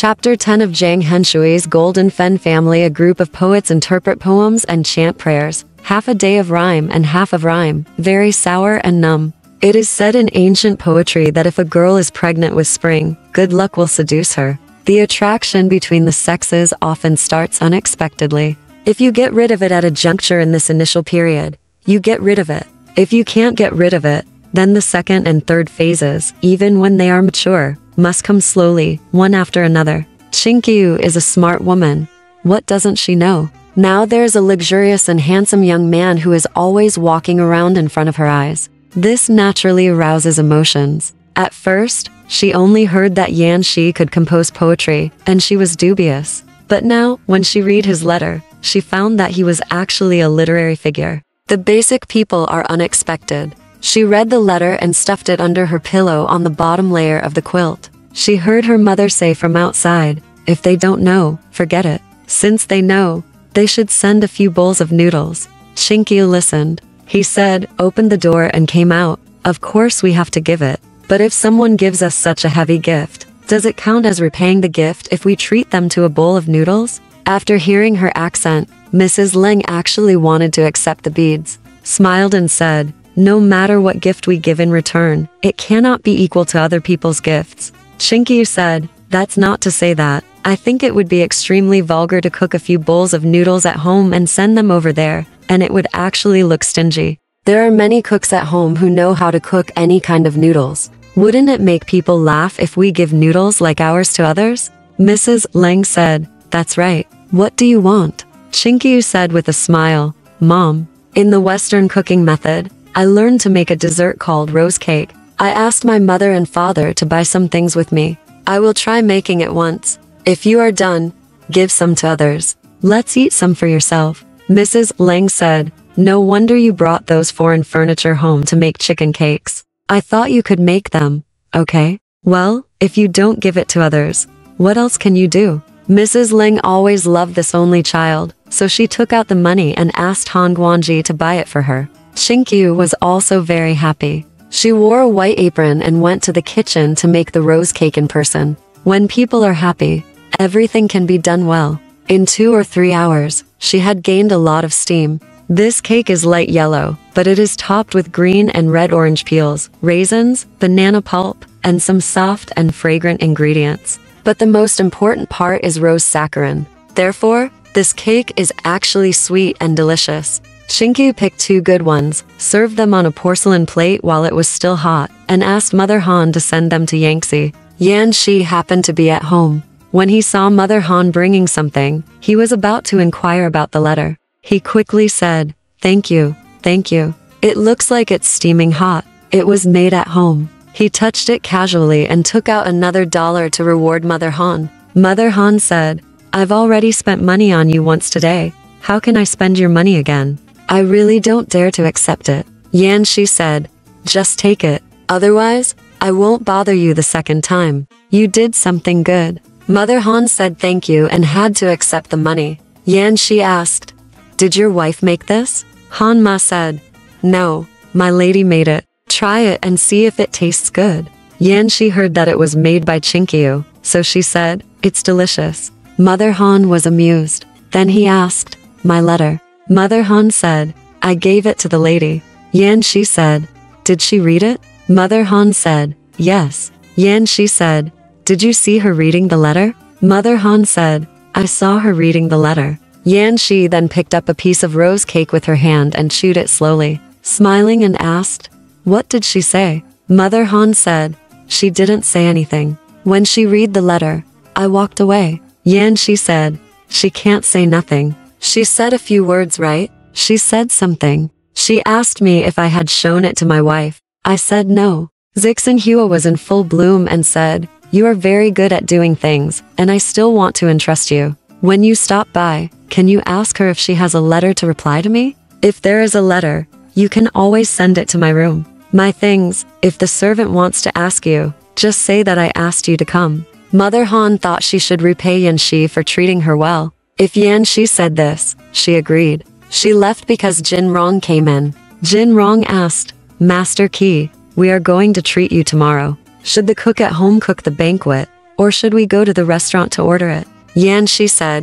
Chapter 10 of Zhang Henshui's Golden Fen Family. A group of poets interpret poems and chant prayers. Half a day of rhyme and half of rhyme, very sour and numb. It is said in ancient poetry that if a girl is pregnant with spring, good luck will seduce her. The attraction between the sexes often starts unexpectedly. If you get rid of it at a juncture in this initial period, you get rid of it. If you can't get rid of it, then the second and third phases, even when they are mature, must come slowly, one after another. Qingqiu is a smart woman. What doesn't she know? Now there's a luxurious and handsome young man who is always walking around in front of her eyes. This naturally arouses emotions. At first, she only heard that Yanxi could compose poetry, and she was dubious. But now, when she read his letter, she found that he was actually a literary figure. The basic people are unexpected. She read the letter and stuffed it under her pillow on the bottom layer of the quilt. She heard her mother say from outside, if they don't know, forget it. Since they know, they should send a few bowls of noodles. Qingqiu listened. He said, opened the door and came out. Of course we have to give it. But if someone gives us such a heavy gift, does it count as repaying the gift if we treat them to a bowl of noodles? After hearing her accent, Mrs. Leng actually wanted to accept the beads, smiled and said, no matter what gift we give in return, it cannot be equal to other people's gifts. Qingqiu said, that's not to say that. I think it would be extremely vulgar to cook a few bowls of noodles at home and send them over there, and it would actually look stingy. There are many cooks at home who know how to cook any kind of noodles. Wouldn't it make people laugh if we give noodles like ours to others? Mrs. Leng said, that's right. What do you want? Qingqiu said with a smile, Mom, in the Western cooking method, I learned to make a dessert called rose cake. I asked my mother and father to buy some things with me. I will try making it once. If you are done, give some to others. Let's eat some for yourself. Mrs. Leng said, no wonder you brought those foreign furniture home to make chicken cakes. I thought you could make them. Okay. Well, if you don't give it to others, what else can you do? Mrs. Leng always loved this only child, so she took out the money and asked Han Guangji to buy it for her. Qingqiu was also very happy. She wore a white apron and went to the kitchen to make the rose cake in person. When people are happy, everything can be done well. In 2 or 3 hours, she had gained a lot of steam. This cake is light yellow, but it is topped with green and red orange peels, raisins, banana pulp, and some soft and fragrant ingredients. But the most important part is rose saccharin. Therefore, this cake is actually sweet and delicious. Qingqiu picked 2 good ones, served them on a porcelain plate while it was still hot, and asked Mother Han to send them to Yanxi. Yanxi happened to be at home. When he saw Mother Han bringing something, he was about to inquire about the letter. He quickly said, thank you, thank you. It looks like it's steaming hot. It was made at home. He touched it casually and took out another $1 to reward Mother Han. Mother Han said, I've already spent money on you once today. How can I spend your money again? I really don't dare to accept it. Yanxi said, just take it. Otherwise, I won't bother you the second time. You did something good. Mother Han said thank you and had to accept the money. Yanxi asked, did your wife make this? Han Ma said, no, my lady made it. Try it and see if it tastes good. Yanxi heard that it was made by Qingqiu, so she said, it's delicious. Mother Han was amused. Then he asked, my letter. Mother Han said, I gave it to the lady. Yanxi said, did she read it? Mother Han said, yes. Yanxi said, did you see her reading the letter? Mother Han said, I saw her reading the letter. Yanxi then picked up a piece of rose cake with her hand and chewed it slowly, smiling and asked, what did she say? Mother Han said, she didn't say anything. When she read the letter, I walked away. Yanxi said, she can't say nothing. She said a few words, right? She said something. She asked me if I had shown it to my wife. I said no. Zhang was in full bloom and said, you are very good at doing things, and I still want to entrust you. When you stop by, can you ask her if she has a letter to reply to me? If there is a letter, you can always send it to my room. My things, if the servant wants to ask you, just say that I asked you to come. Mother Han thought she should repay Yanxi for treating her well. If Yanxi said this, she agreed. She left because Jin Rong came in. Jin Rong asked, Master Qi, we are going to treat you tomorrow. Should the cook at home cook the banquet, or should we go to the restaurant to order it? Yanxi said,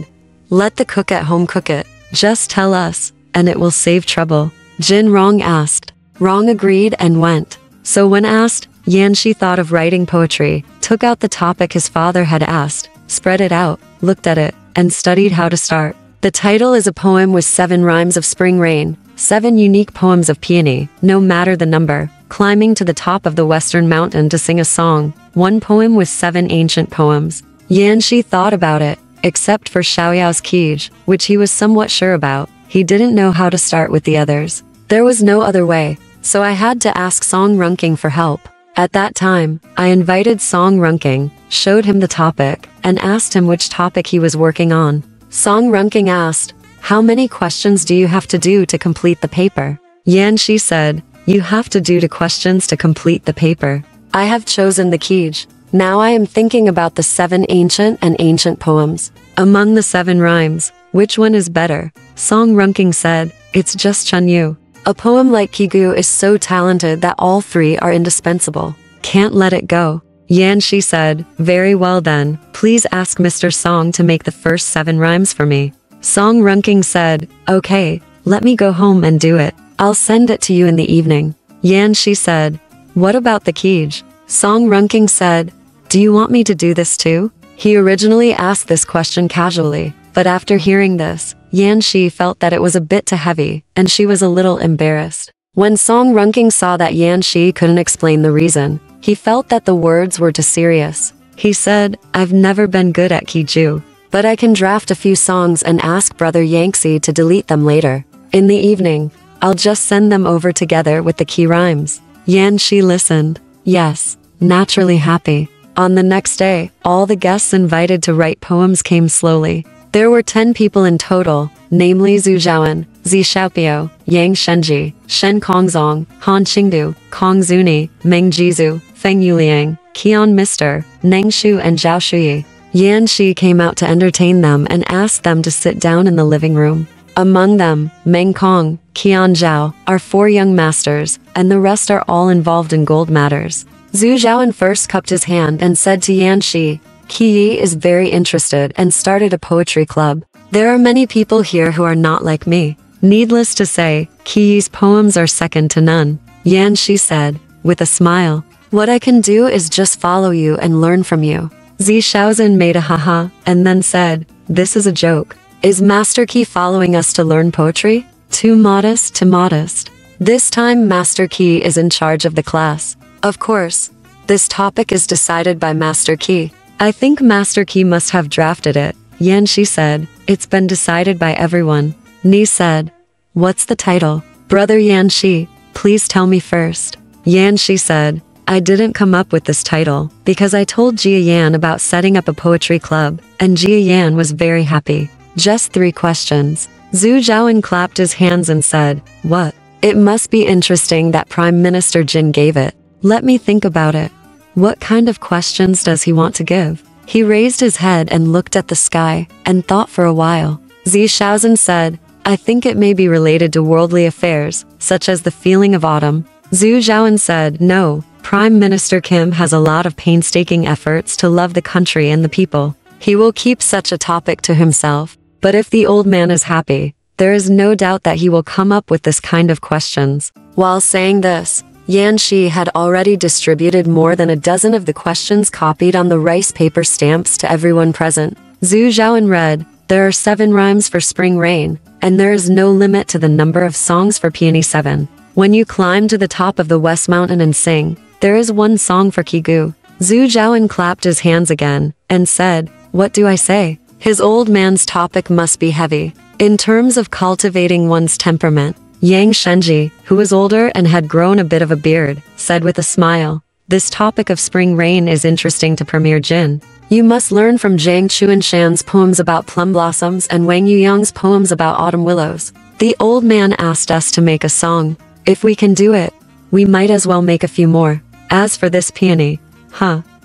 let the cook at home cook it. Just tell us, and it will save trouble. Jin Rong asked. Rong agreed and went. So when asked, Yanxi thought of writing poetry, took out the topic his father had asked, spread it out, looked at it, and studied how to start. The title is a poem with 7 rhymes of spring rain, 7 unique poems of peony, no matter the number, climbing to the top of the western mountain to sing a song, 1 poem with 7 ancient poems. Yanxi thought about it, except for Xiaoyao's Qingqiu, which he was somewhat sure about. He didn't know how to start with the others. There was no other way, so I had to ask Song Runking for help. At that time, I invited Song Runking, showed him the topic, and asked him which topic he was working on. Song Runking asked, how many questions do you have to do to complete the paper? Yanxi said, you have to do 2 questions to complete the paper. I have chosen the Qingqiu. Now I am thinking about the 7 ancient poems. Among the 7 rhymes, which one is better? Song Runking said, it's just Chunyu. A poem like Qingqiu is so talented that all 3 are indispensable. Can't let it go. Yanxi said, very well then, please ask Mr. Song to make the first 7 rhymes for me. Song Runking said, okay, let me go home and do it. I'll send it to you in the evening. Yanxi said, what about the Qingqiu? Song Runking said, do you want me to do this too? He originally asked this question casually, but after hearing this, Yanxi felt that it was a bit too heavy, and she was a little embarrassed. When Song Runking saw that Yanxi couldn't explain the reason, he felt that the words were too serious. He said, I've never been good at Qingqiu, but I can draft a few songs and ask brother Yanxi to delete them later. In the evening, I'll just send them over together with the key rhymes. Yanxi listened. Yes, naturally happy. On the next day, all the guests invited to write poems came slowly. There were 10 people in total, namely Zhu Zhaoan, Zi Xiaopiao, Yang Shenji, Shen Kongzong, Han Qingdu, Kong Zuni, Meng Jizu, Feng Yuliang, Qian Mister, Neng Shu and Zhao Shuyi. Yanxi came out to entertain them and asked them to sit down in the living room. Among them, Meng Kong, Qian Zhao, are 4 young masters, and the rest are all involved in gold matters. Zhu Zhaoan first cupped his hand and said to Yanxi, Qi is very interested and started a poetry club. There are many people here who are not like me. Needless to say, Qi's poems are second to none. Yanxi said, with a smile, what I can do is just follow you and learn from you. Zi Shaozhen made a haha, and then said, this is a joke. Is Master Qi following us to learn poetry? Too modest to modest. This time Master Qi is in charge of the class. Of course, this topic is decided by Master Qi. I think Master Qi must have drafted it. Yanxi said, it's been decided by everyone. Ni said, what's the title? Brother Yanxi, please tell me first. Yanxi said, I didn't come up with this title, because I told Jia Yan about setting up a poetry club, and Jia Yan was very happy. Just 3 questions. Zhu Zhaoan clapped his hands and said, what? It must be interesting that Prime Minister Jin gave it. Let me think about it. What kind of questions does he want to give? He raised his head and looked at the sky, and thought for a while. Zi Shaozhen said, I think it may be related to worldly affairs, such as the feeling of autumn. Zhu Zhaoan said, no, Prime Minister Kim has a lot of painstaking efforts to love the country and the people. He will keep such a topic to himself. But if the old man is happy, there is no doubt that he will come up with this kind of questions. While saying this, Yanxi had already distributed more than a dozen of the questions copied on the rice paper stamps to everyone present. Zhu Zhaoan read, there are 7 rhymes for spring rain, and there is no limit to the number of songs for peony 7. When you climb to the top of the West Mountain and sing, there is 1 song for Qingqiu. Zhu Zhaoan clapped his hands again, and said, what do I say? His old man's topic must be heavy. In terms of cultivating one's temperament, Yang Shenji, who was older and had grown a bit of a beard, said with a smile, this topic of spring rain is interesting to Premier Jin. You must learn from Zhang Chuanshan's poems about plum blossoms and Wang Yuyang's poems about autumn willows. The old man asked us to make a song. If we can do it, we might as well make a few more. As for this peony,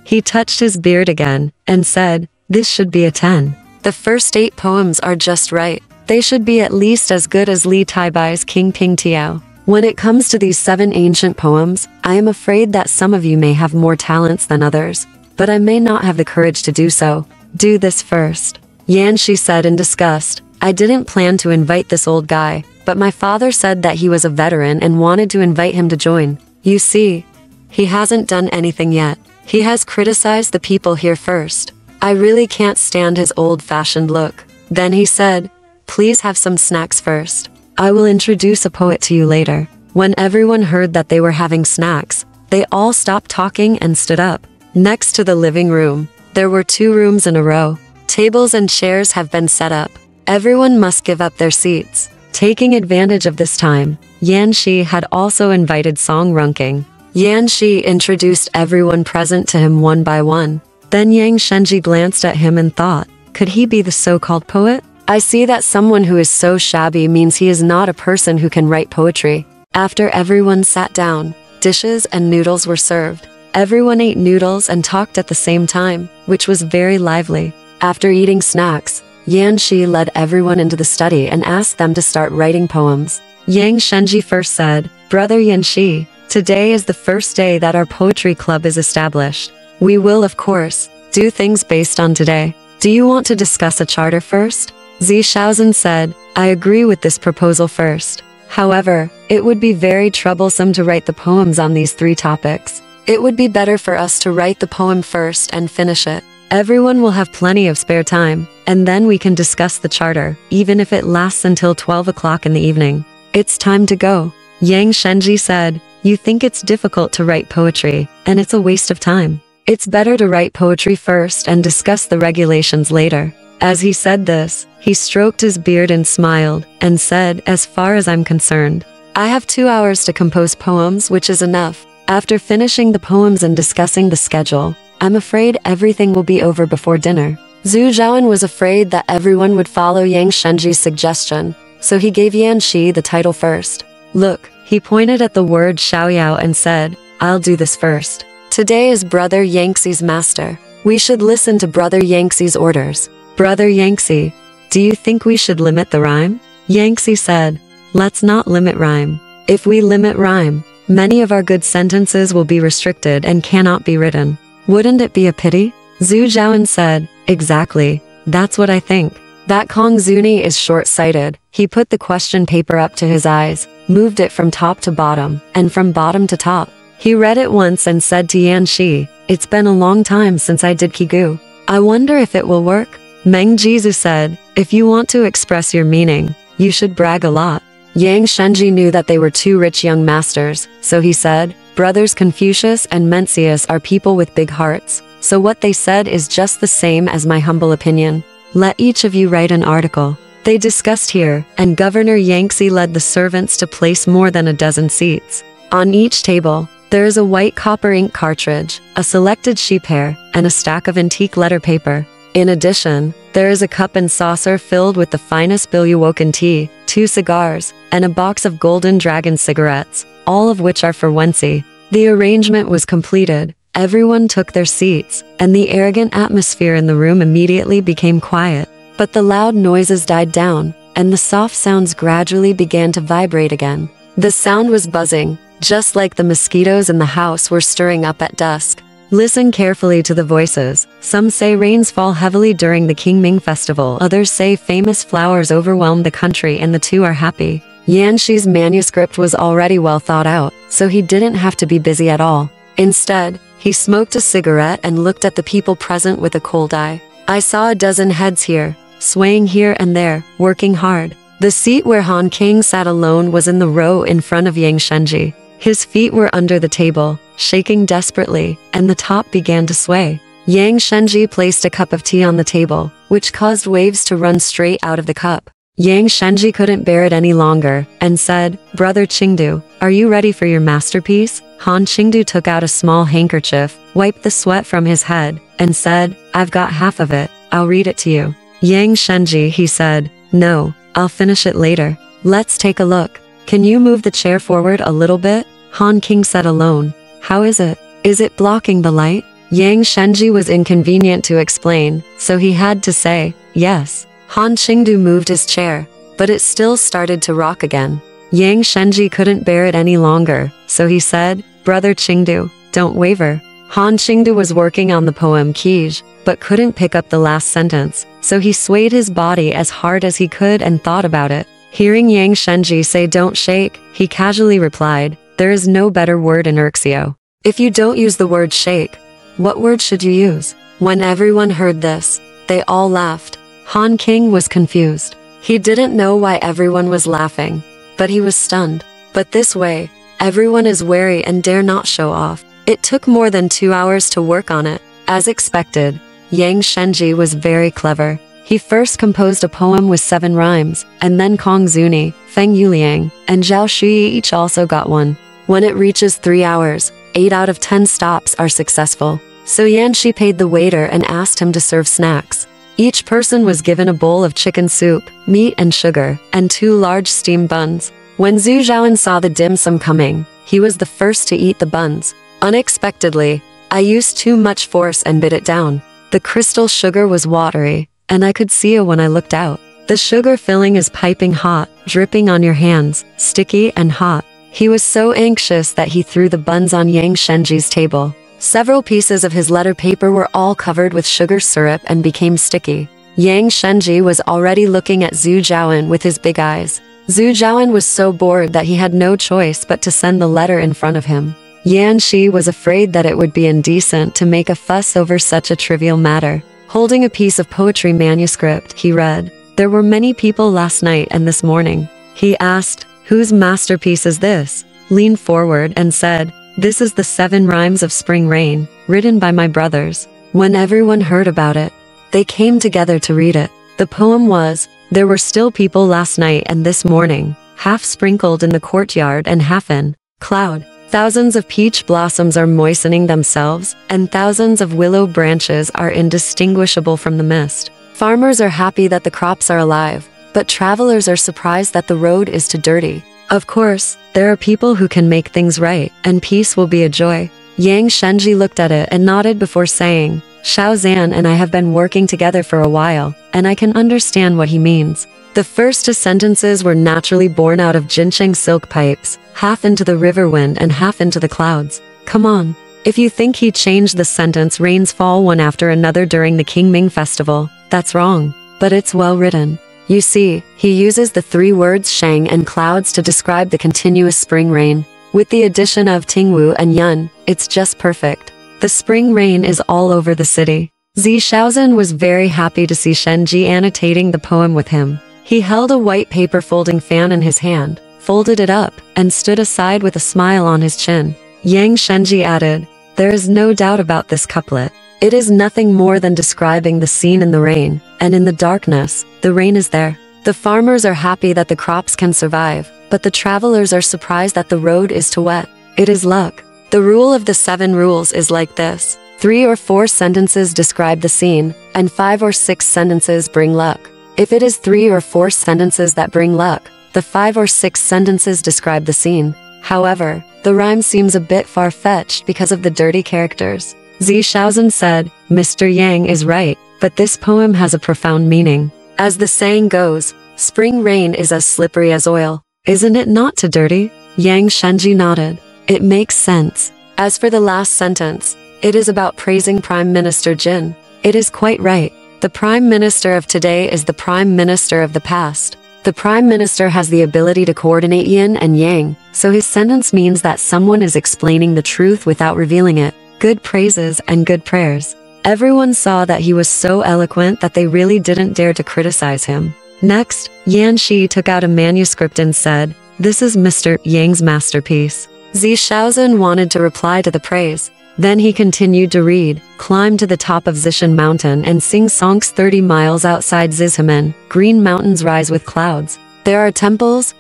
he touched his beard again, and said, this should be a 10. The first 8 poems are just right. They should be at least as good as Li Taibai's King Ping Tiao. When it comes to these 7 ancient poems, I am afraid that some of you may have more talents than others. but I may not have the courage to do so. Do this first. Yanxi said in disgust. I didn't plan to invite this old guy, but my father said that he was a veteran and wanted to invite him to join. You see, he hasn't done anything yet. He has criticized the people here first. I really can't stand his old-fashioned look. Then he said, please have some snacks first. I will introduce a poet to you later. When everyone heard that they were having snacks, they all stopped talking and stood up. Next to the living room, there were 2 rooms in a row. Tables and chairs have been set up. Everyone must give up their seats. Taking advantage of this time, Yanxi had also invited Song Runking. Yanxi introduced everyone present to him one by one. Then Yang Shenji glanced at him and thought, could he be the so-called poet? I see that someone who is so shabby means he is not a person who can write poetry. After everyone sat down, dishes and noodles were served. Everyone ate noodles and talked at the same time, which was very lively. After eating snacks, Yanxi led everyone into the study and asked them to start writing poems. Yang Shenji first said, Brother Yanxi, today is the first day that our poetry club is established. We will, of course, do things based on today. Do you want to discuss a charter first? Zi Shaozhen said, I agree with this proposal first. However, it would be very troublesome to write the poems on these 3 topics. It would be better for us to write the poem first and finish it. Everyone will have plenty of spare time, and then we can discuss the charter, even if it lasts until 12 o'clock in the evening. It's time to go. Yang Shenji said, you think it's difficult to write poetry, and it's a waste of time. It's better to write poetry first and discuss the regulations later. As he said this, he stroked his beard and smiled, and said, as far as I'm concerned, I have 2 hours to compose poems, which is enough. After finishing the poems and discussing the schedule, I'm afraid everything will be over before dinner. Zhu Zhaoan was afraid that everyone would follow Yang Shenji's suggestion, so he gave Yanxi the title first. Look, he pointed at the word Xiaoyao and said, I'll do this first. Today is Brother Yanxi's master. We should listen to Brother Yanxi's orders. Brother Yanxi, do you think we should limit the rhyme? Yanxi said, let's not limit rhyme. If we limit rhyme, many of our good sentences will be restricted and cannot be written. Wouldn't it be a pity? Zhu Zhaoan said, exactly, that's what I think. That Kong Zuni is short-sighted. He put the question paper up to his eyes, moved it from top to bottom, and from bottom to top. He read it once and said to Yanxi, it's been a long time since I did Qingqiu. I wonder if it will work. Meng Jizu said, if you want to express your meaning, you should brag a lot. Yang Shenji knew that they were 2 rich young masters, so he said, Brothers Confucius and Mencius are people with big hearts, so what they said is just the same as my humble opinion. Let each of you write an article. They discussed here, and Governor Yanxi led the servants to place more than a dozen seats. On each table, there is a white copper ink cartridge, a selected sheep hair, and a stack of antique letter paper. In addition, there is a cup and saucer filled with the finest Bilyuwoken tea, 2 cigars, and a box of golden dragon cigarettes, all of which are for Wenxi. The arrangement was completed, everyone took their seats, and the arrogant atmosphere in the room immediately became quiet. But the loud noises died down, and the soft sounds gradually began to vibrate again. The sound was buzzing, just like the mosquitoes in the house were stirring up at dusk. Listen carefully to the voices. Some say rains fall heavily during the Qingming festival. Others say famous flowers overwhelm the country and the 2 are happy. Yanxi's manuscript was already well thought out, so he didn't have to be busy at all. Instead, he smoked a cigarette and looked at the people present with a cold eye. I saw a dozen heads here, swaying here and there, working hard. The seat where Han King sat alone was in the row in front of Yang Shenji. His feet were under the table, shaking desperately, and the top began to sway. Yang Shenji placed a cup of tea on the table, which caused waves to run straight out of the cup. Yang Shenji couldn't bear it any longer, and said, Brother Qingqiu, are you ready for your masterpiece? Han Qingqiu took out a small handkerchief, wiped the sweat from his head, and said, I've got half of it, I'll read it to you. Yang Shenji, he said, no, I'll finish it later. Let's take a look. Can you move the chair forward a little bit? Han King said alone. How is it? Is it blocking the light? Yang Shenji was inconvenient to explain, so he had to say, yes. Han Qingqiu moved his chair, but it still started to rock again. Yang Shenji couldn't bear it any longer, so he said, Brother Qingqiu, don't waver. Han Qingqiu was working on the poem Qingqiu, but couldn't pick up the last sentence, so he swayed his body as hard as he could and thought about it. Hearing Yang Shenji say don't shake, he casually replied, there is no better word in Erxio. If you don't use the word shake, what word should you use? When everyone heard this, they all laughed. Han King was confused. He didn't know why everyone was laughing, but he was stunned. But this way, everyone is wary and dare not show off. It took more than 2 hours to work on it. As expected, Yang Shenji was very clever. He first composed a poem with 7 rhymes, and then Kong Zuni, Feng Yuliang, and Zhao Shuyi each also got one. When it reaches 3 hours, 8 out of 10 stops are successful. So Yanxi paid the waiter and asked him to serve snacks. Each person was given a bowl of chicken soup, meat and sugar, and 2 large steamed buns. When Zhu Zhaoan saw the dim sum coming, he was the first to eat the buns. Unexpectedly, I used too much force and bit it down. The crystal sugar was watery, and I could see it when I looked out. The sugar filling is piping hot, dripping on your hands, sticky and hot. He was so anxious that he threw the buns on Yang Shenji's table. Several pieces of his letter paper were all covered with sugar syrup and became sticky. Yang Shenji was already looking at Zhu Zhaoan with his big eyes. Zhu Zhaoan was so bored that he had no choice but to send the letter in front of him. Yanxi was afraid that it would be indecent to make a fuss over such a trivial matter. Holding a piece of poetry manuscript, he read, there were many people last night and this morning. He asked, whose masterpiece is this? Leaned forward and said, this is the 7 rhymes of spring rain, written by my brothers. When everyone heard about it, they came together to read it. The poem was, there were still people last night and this morning, half sprinkled in the courtyard and half in cloud. Thousands of peach blossoms are moistening themselves, and thousands of willow branches are indistinguishable from the mist. Farmers are happy that the crops are alive, but travelers are surprised that the road is too dirty. Of course, there are people who can make things right, and peace will be a joy. Yang Shenji looked at it and nodded before saying, Xiao Zan and I have been working together for a while, and I can understand what he means. The first 2 sentences were naturally born out of Jincheng silk pipes, half into the river wind and half into the clouds. Come on. If you think he changed the sentence rains fall one after another during the Qingming festival, that's wrong. But it's well written. You see, he uses the 3 words shang and clouds to describe the continuous spring rain. With the addition of Tingwu and Yun, it's just perfect. The spring rain is all over the city. Zi Shaozhen was very happy to see Shenji annotating the poem with him. He held a white paper folding fan in his hand, folded it up, and stood aside with a smile on his chin. Yang Shenji added, there is no doubt about this couplet. It is nothing more than describing the scene in the rain, and in the darkness, the rain is there. The farmers are happy that the crops can survive, but the travelers are surprised that the road is too wet. It is luck. The rule of the 7 rules is like this. 3 or 4 sentences describe the scene, and 5 or 6 sentences bring luck. If it is 3 or 4 sentences that bring luck, the 5 or 6 sentences describe the scene. However, the rhyme seems a bit far-fetched because of the dirty characters. Zi Shaozhen said, Mr. Yang is right, but this poem has a profound meaning. As the saying goes, spring rain is as slippery as oil. Isn't it not too dirty? Yang Shenji nodded. It makes sense. As for the last sentence, it is about praising Prime Minister Jin. It is quite right. The Prime Minister of today is the Prime Minister of the past. The Prime Minister has the ability to coordinate yin and yang, so his sentence means that someone is explaining the truth without revealing it. Good praises and good prayers. Everyone saw that he was so eloquent that they really didn't dare to criticize him. Next, Yanxi took out a manuscript and said, this is Mr. Yang's masterpiece. Zi Shaozhen wanted to reply to the praise. Then he continued to read, climb to the top of Zishan Mountain and sing songs 30 miles outside Zizhemen. Green mountains rise with clouds. There are temples,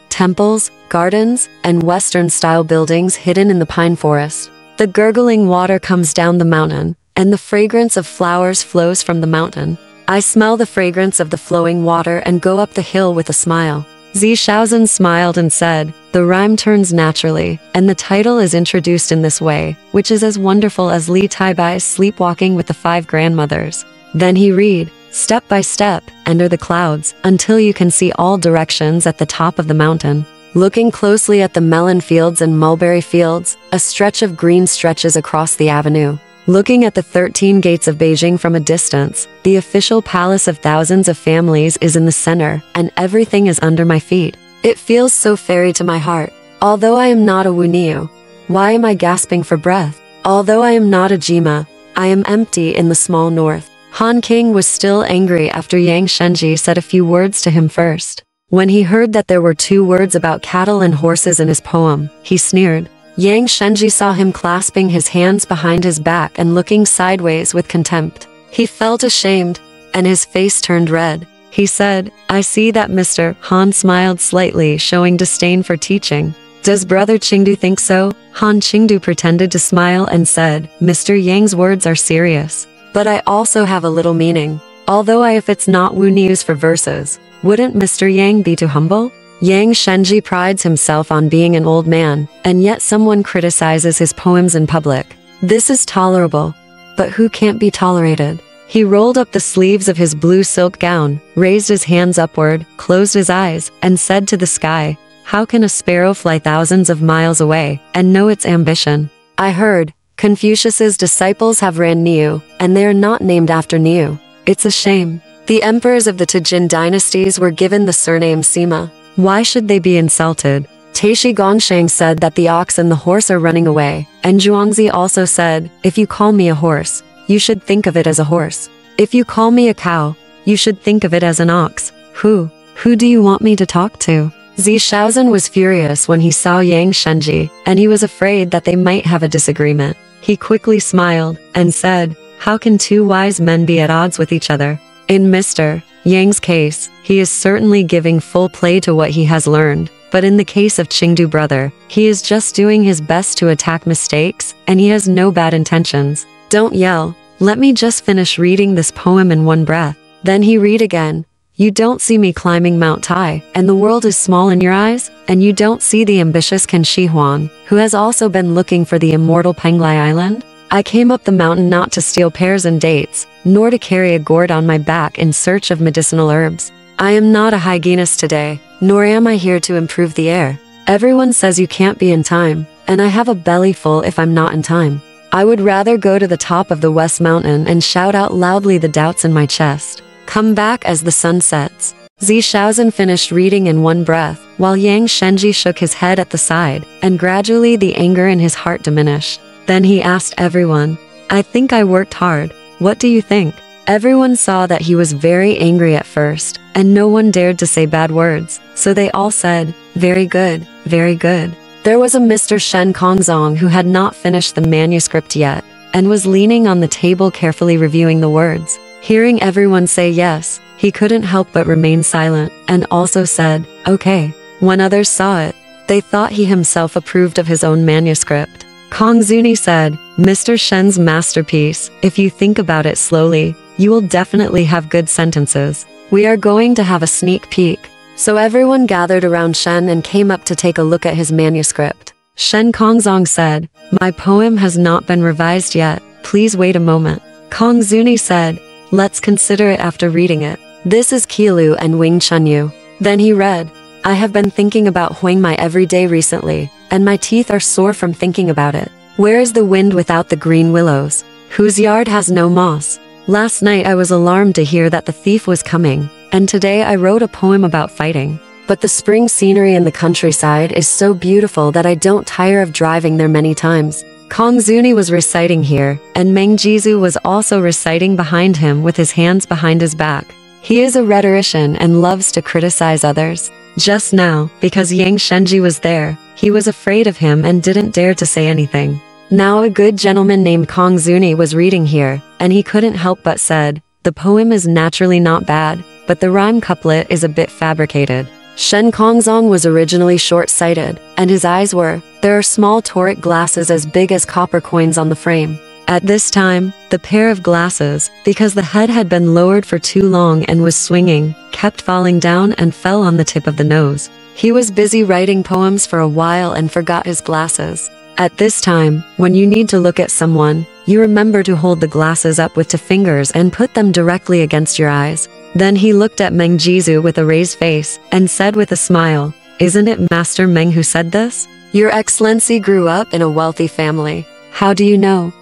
gardens, and Western-style buildings hidden in the pine forest. The gurgling water comes down the mountain, and the fragrance of flowers flows from the mountain. I smell the fragrance of the flowing water and go up the hill with a smile. Zi Shaozhen smiled and said, the rhyme turns naturally, and the title is introduced in this way, which is as wonderful as Li Taibai's sleepwalking with the 5 grandmothers. Then he read, step by step, enter the clouds, until you can see all directions at the top of the mountain. Looking closely at the melon fields and mulberry fields, a stretch of green stretches across the avenue. Looking at the 13 gates of Beijing from a distance, the official palace of thousands of families is in the center, and everything is under my feet. It feels so fairy to my heart. Although I am not a Wu Niu, why am I gasping for breath? Although I am not a Jima, I am empty in the small north. Han King was still angry after Yang Shenji said a few words to him first. When he heard that there were 2 words about cattle and horses in his poem, he sneered. Yang Shenji saw him clasping his hands behind his back and looking sideways with contempt. He felt ashamed, and his face turned red. He said, "I see that Mr. Han smiled slightly, showing disdain for teaching. Does Brother Qingqiu think so?" Han Qingqiu pretended to smile and said, "Mr. Yang's words are serious. But I also have a little meaning. Although if it's not Wu Niu's for verses, wouldn't Mr. Yang be too humble?" Yang Shenji prides himself on being an old man, and yet someone criticizes his poems in public. This is tolerable. But who can't be tolerated? He rolled up the sleeves of his blue silk gown, raised his hands upward, closed his eyes, and said to the sky, "How can a sparrow fly thousands of miles away and know its ambition? I heard, Confucius's disciples have ran Niu, and they are not named after Niu. It's a shame. The emperors of the Jin dynasties were given the surname Sima. Why should they be insulted?" Taishi Gongshang said that the ox and the horse are running away, and Zhuangzi also said, "If you call me a horse, you should think of it as a horse. If you call me a cow, you should think of it as an ox. Who do you want me to talk to?" Zi Shaozhen was furious when he saw Yang Shenji, and he was afraid that they might have a disagreement. He quickly smiled and said, "How can 2 wise men be at odds with each other?" In Mr. Yang's case, he is certainly giving full play to what he has learned, but in the case of Qingqiu brother, he is just doing his best to attack mistakes, and he has no bad intentions. Don't yell. Let me just finish reading this poem in one breath. Then he read again. You don't see me climbing Mount Tai, and the world is small in your eyes, and you don't see the ambitious Qin Shi Huang, who has also been looking for the immortal Penglai Island? I came up the mountain not to steal pears and dates, nor to carry a gourd on my back in search of medicinal herbs. I am not a hygienist today, nor am I here to improve the air. Everyone says you can't be in time, and I have a belly full if I'm not in time. I would rather go to the top of the West Mountain and shout out loudly the doubts in my chest. Come back as the sun sets. Zi Shaozhen finished reading in one breath, while Yang Shenji shook his head at the side, and gradually the anger in his heart diminished. Then he asked everyone, "I think I worked hard. What do you think?" Everyone saw that he was very angry at first, and no one dared to say bad words, so they all said, "Very good, very good." There was a Mr. Shen Kongzong who had not finished the manuscript yet, and was leaning on the table carefully reviewing the words. Hearing everyone say yes, he couldn't help but remain silent, and also said, "Okay." When others saw it, they thought he himself approved of his own manuscript. Kong Zuni said, "Mr. Shen's masterpiece, if you think about it slowly, you will definitely have good sentences. We are going to have a sneak peek." So everyone gathered around Shen and came up to take a look at his manuscript. Shen Kongzong said, "My poem has not been revised yet. Please wait a moment." Kong Zuni said, "Let's consider it after reading it. This is Qilu and Wing Chunyu." Then he read, "I have been thinking about Huang Mai every day recently, and my teeth are sore from thinking about it. Where is the wind without the green willows? Whose yard has no moss? Last night I was alarmed to hear that the thief was coming, and today I wrote a poem about fighting. But the spring scenery in the countryside is so beautiful that I don't tire of driving there many times." Kong Zuni was reciting here, and Meng Jizu was also reciting behind him with his hands behind his back. He is a rhetorician and loves to criticize others. Just now, because Yang Shenji was there, he was afraid of him and didn't dare to say anything. Now a good gentleman named Kong Zuni was reading here, and he couldn't help but said, "The poem is naturally not bad, but the rhyme couplet is a bit fabricated." Shen Kongzong was originally short-sighted, and his eyes were, there are small toric glasses as big as copper coins on the frame. At this time, the pair of glasses, because the head had been lowered for too long and was swinging, kept falling down and fell on the tip of the nose. He was busy writing poems for a while and forgot his glasses. At this time, when you need to look at someone, you remember to hold the glasses up with 2 fingers and put them directly against your eyes. Then he looked at Meng Jizu with a raised face, and said with a smile, "Isn't it Master Meng who said this? Your Excellency grew up in a wealthy family. How do you know?"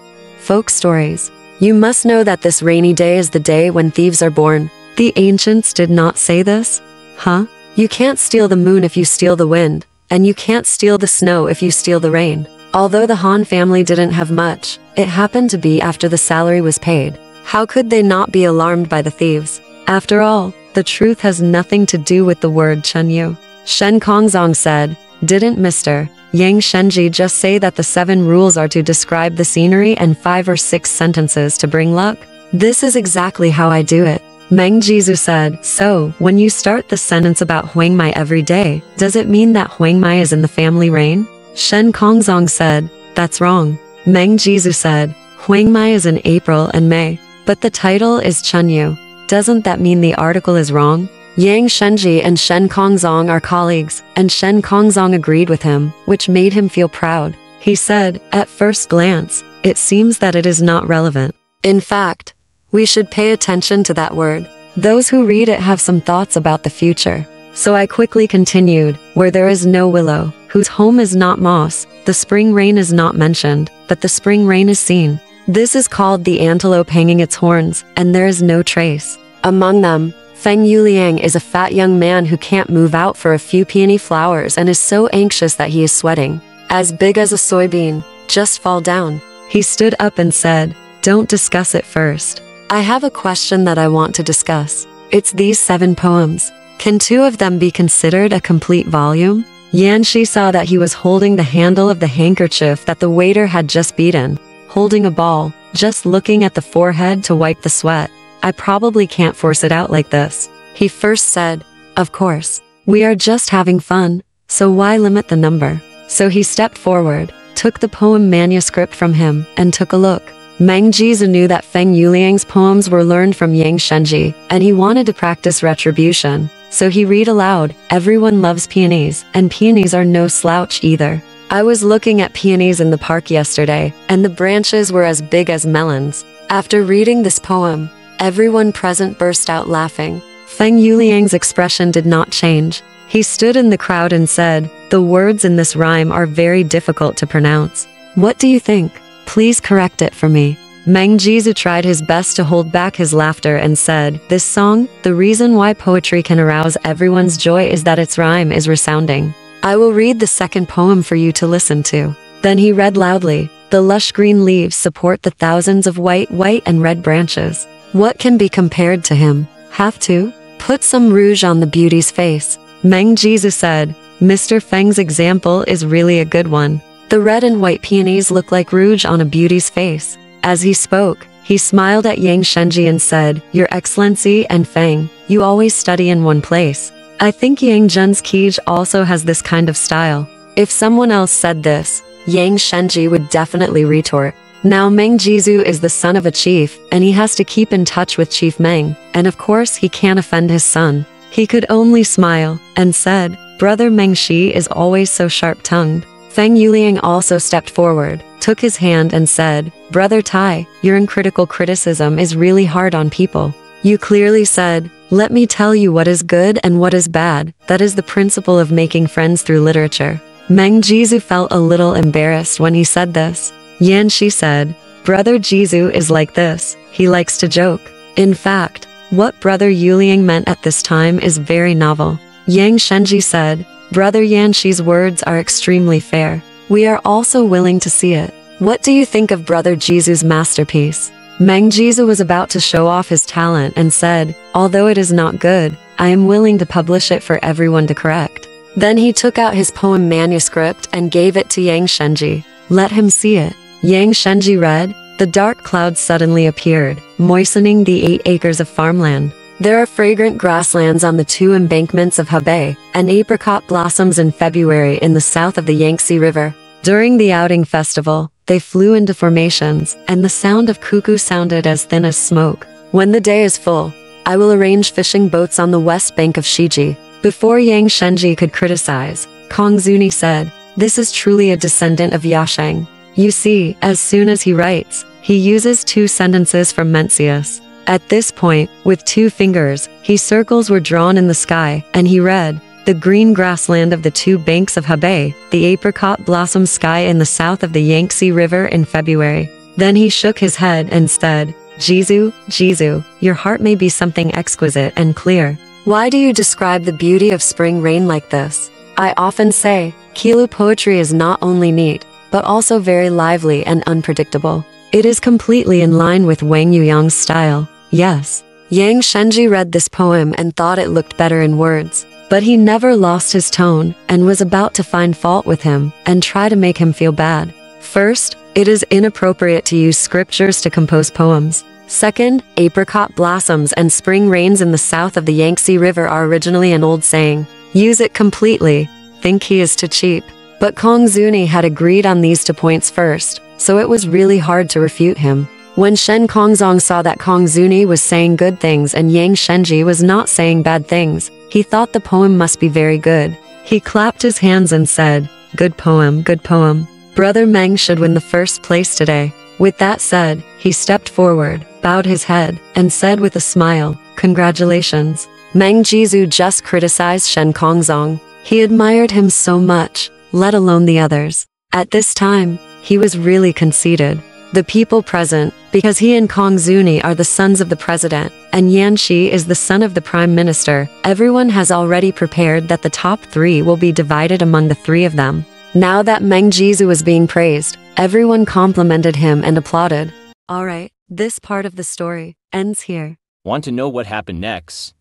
Folk stories. You must know that this rainy day is the day when thieves are born. The ancients did not say this? Huh? You can't steal the moon if you steal the wind, and you can't steal the snow if you steal the rain. Although the Han family didn't have much, it happened to be after the salary was paid. How could they not be alarmed by the thieves? After all, the truth has nothing to do with the word Qingqiu. Shen Kongzong said, "Didn't Mr. Yang Shenji just say that the 7 rules are to describe the scenery and 5 or 6 sentences to bring luck? This is exactly how I do it." Meng Jizu said, "So, when you start the sentence about Huangmai every day, does it mean that Huangmai is in the family reign?" Shen Kongzong said, "That's wrong." Meng Jizu said, "Huangmai is in April and May, but the title is Qingqiu. Doesn't that mean the article is wrong?" Yang Shenji and Shen Kongzong are colleagues, and Shen Kongzong agreed with him, which made him feel proud. He said, "At first glance, it seems that it is not relevant. In fact, we should pay attention to that word. Those who read it have some thoughts about the future." So I quickly continued, "Where there is no willow, whose home is not moss, the spring rain is not mentioned, but the spring rain is seen. This is called the antelope hanging its horns, and there is no trace. Among them, Feng Yuliang is a fat young man who can't move out for a few peony flowers and is so anxious that he is sweating. As big as a soybean, just fall down." He stood up and said, "Don't discuss it first. I have a question that I want to discuss. It's these 7 poems. Can 2 of them be considered a complete volume?" Yanxi saw that he was holding the handle of the handkerchief that the waiter had just beaten, holding a ball, just looking at the forehead to wipe the sweat. "I probably can't force it out like this," he first said. "Of course. We are just having fun, so why limit the number?" So he stepped forward, took the poem manuscript from him, and took a look. Meng Jizu knew that Feng Yuliang's poems were learned from Yang Shenji, and he wanted to practice retribution. So he read aloud, "Everyone loves peonies, and peonies are no slouch either. I was looking at peonies in the park yesterday, and the branches were as big as melons." After reading this poem, everyone present burst out laughing. Feng Yuliang's expression did not change. He stood in the crowd and said, "The words in this rhyme are very difficult to pronounce. What do you think? Please correct it for me." Meng Jizu tried his best to hold back his laughter and said, "This song, the reason why poetry can arouse everyone's joy is that its rhyme is resounding. I will read the 2nd poem for you to listen to." Then he read loudly, "The lush green leaves support the thousands of white and red branches. What can be compared to him? Have to? Put some rouge on the beauty's face." Meng Jizu said, "Mr. Feng's example is really a good one. The red and white peonies look like rouge on a beauty's face." As he spoke, he smiled at Yang Shenji and said, "Your Excellency and Feng, you always study in one place. I think Yang Zhen's Kij also has this kind of style." If someone else said this, Yang Shenji would definitely retort. Now Meng Jizu is the son of a chief, and he has to keep in touch with Chief Meng, and of course he can't offend his son. He could only smile, and said, "Brother Meng Shi is always so sharp-tongued." Feng Yuliang also stepped forward, took his hand and said, "Brother Tai, your uncritical criticism is really hard on people. You clearly said, 'Let me tell you what is good and what is bad.' That is the principle of making friends through literature." Meng Jizu felt a little embarrassed when he said this. Yanxi said, "Brother Jizu is like this, he likes to joke." In fact, what Brother Yuliang meant at this time is very novel. Yang Shenji said, "Brother Yanxi's words are extremely fair. We are also willing to see it. What do you think of Brother Jizu's masterpiece?" Meng Jizu was about to show off his talent and said, "Although it is not good, I am willing to publish it for everyone to correct." Then he took out his poem manuscript and gave it to Yang Shenji. "Let him see it." Yang Shenji read, "The dark clouds suddenly appeared, moistening the 8 acres of farmland. There are fragrant grasslands on the 2 embankments of Hebei, and apricot blossoms in February in the south of the Yanxi River. During the outing festival, they flew into formations, and the sound of cuckoo sounded as thin as smoke. When the day is full, I will arrange fishing boats on the west bank of Shiji." Before Yang Shenji could criticize, Kong Zuni said, "This is truly a descendant of Yasheng. You see, as soon as he writes, he uses 2 sentences from Mencius." At this point, with 2 fingers, circles were drawn in the sky, and he read, "The green grassland of the 2 banks of Hebei, the apricot blossom sky in the south of the Yangtze River in February." Then he shook his head and said, Jizu, Jizu, your heart may be something exquisite and clear. Why do you describe the beauty of spring rain like this? I often say, Qingqiu poetry is not only neat, but also very lively and unpredictable. It is completely in line with Wang Yuyang's style. Yes. Yang Shenji read this poem and thought it looked better in words, but he never lost his tone and was about to find fault with him and try to make him feel bad. First, it is inappropriate to use scriptures to compose poems. Second, apricot blossoms and spring rains in the south of the Yanxi River are originally an old saying. Use it completely. Think he is too cheap. But Kong Zuni had agreed on these 2 points first, so it was really hard to refute him. When Shen Kongzong saw that Kong Zuni was saying good things and Yang Shenji was not saying bad things, he thought the poem must be very good. He clapped his hands and said, good poem, good poem. Brother Meng should win the first place today. With that said, he stepped forward, bowed his head, and said with a smile, congratulations. Meng Jizu just criticized Shen Kongzong. He admired him so much, let alone the others. At this time, he was really conceited. The people present, because he and Kong Zuni are the sons of the president, and Yanxi is the son of the prime minister, everyone has already prepared that the top 3 will be divided among the 3 of them. Now that Meng Jizu was being praised, everyone complimented him and applauded. Alright, this part of the story ends here. Want to know what happened next?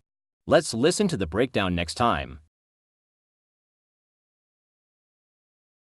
Let's listen to the breakdown next time.